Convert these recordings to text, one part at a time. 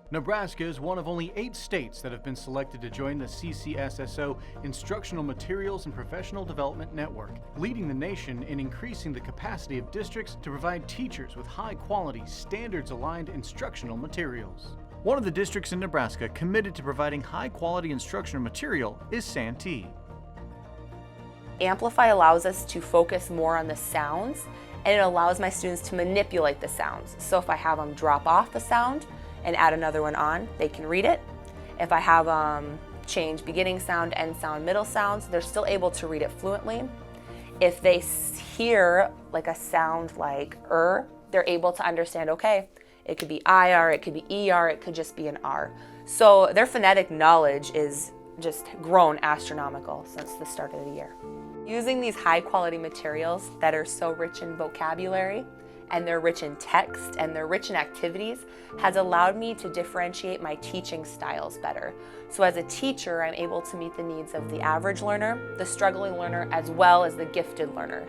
Nebraska is one of only 8 states that have been selected to join the CCSSO Instructional Materials and Professional Development Network, leading the nation in increasing the capacity of districts to provide teachers with high-quality, standards-aligned instructional materials. One of the districts in Nebraska committed to providing high-quality instructional material is Santee. Amplify allows us to focus more on the sounds, and it allows my students to manipulate the sounds. So if I have them drop off a sound and add another one on, they can read it. If I have them change beginning sound, end sound, middle sounds, they're still able to read it fluently. If they hear like a sound like they're able to understand, okay, it could be IR, it could be ER, it could just be an R. So their phonetic knowledge is just grown astronomical since the start of the year. Using these high quality materials that are so rich in vocabulary and they're rich in text and they're rich in activities has allowed me to differentiate my teaching styles better. So as a teacher, I'm able to meet the needs of the average learner, the struggling learner, as well as the gifted learner.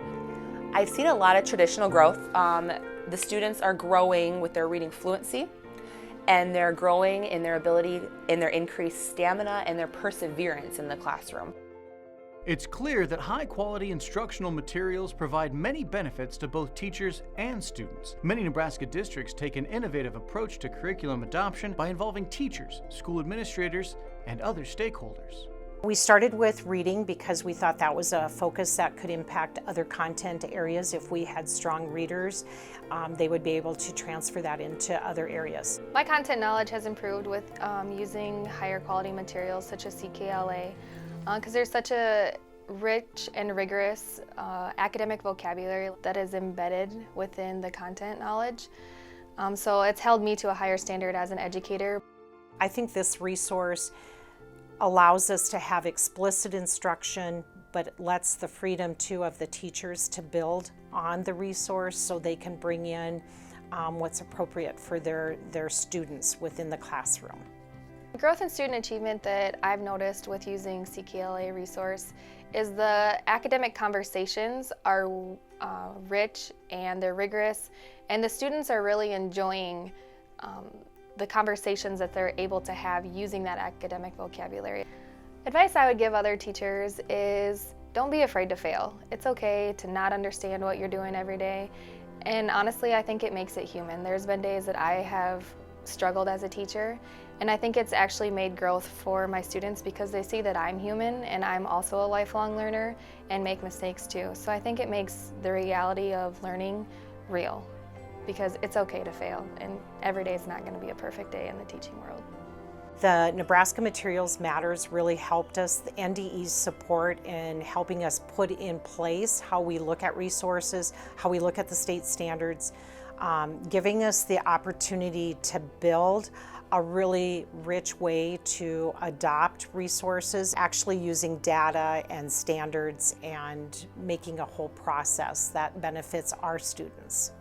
I've seen a lot of traditional growth. The students are growing with their reading fluency, and they're growing in their ability, in their increased stamina, and their perseverance in the classroom. It's clear that high-quality instructional materials provide many benefits to both teachers and students. Many Nebraska districts take an innovative approach to curriculum adoption by involving teachers, school administrators, and other stakeholders. We started with reading because we thought that was a focus that could impact other content areas. If we had strong readers, they would be able to transfer that into other areas. My content knowledge has improved with using higher quality materials such as CKLA because there's such a rich and rigorous academic vocabulary that is embedded within the content knowledge. So it's held me to a higher standard as an educator. I think this resource allows us to have explicit instruction, but it lets the freedom too of the teachers to build on the resource so they can bring in what's appropriate for their students within the classroom. The growth in student achievement that I've noticed with using CKLA resource is the academic conversations are rich and they're rigorous, and the students are really enjoying the conversations that they're able to have using that academic vocabulary. Advice I would give other teachers is don't be afraid to fail. It's okay to not understand what you're doing every day, and honestly I think it makes it human. There's been days that I have struggled as a teacher, and I think it's actually made growth for my students because they see that I'm human and I'm also a lifelong learner and make mistakes too. So I think it makes the reality of learning real, because it's okay to fail, and every day is not going to be a perfect day in the teaching world. The Nebraska Materials Matters really helped us. The NDE's support in helping us put in place how we look at resources, how we look at the state standards, giving us the opportunity to build a really rich way to adopt resources, actually using data and standards and making a whole process that benefits our students.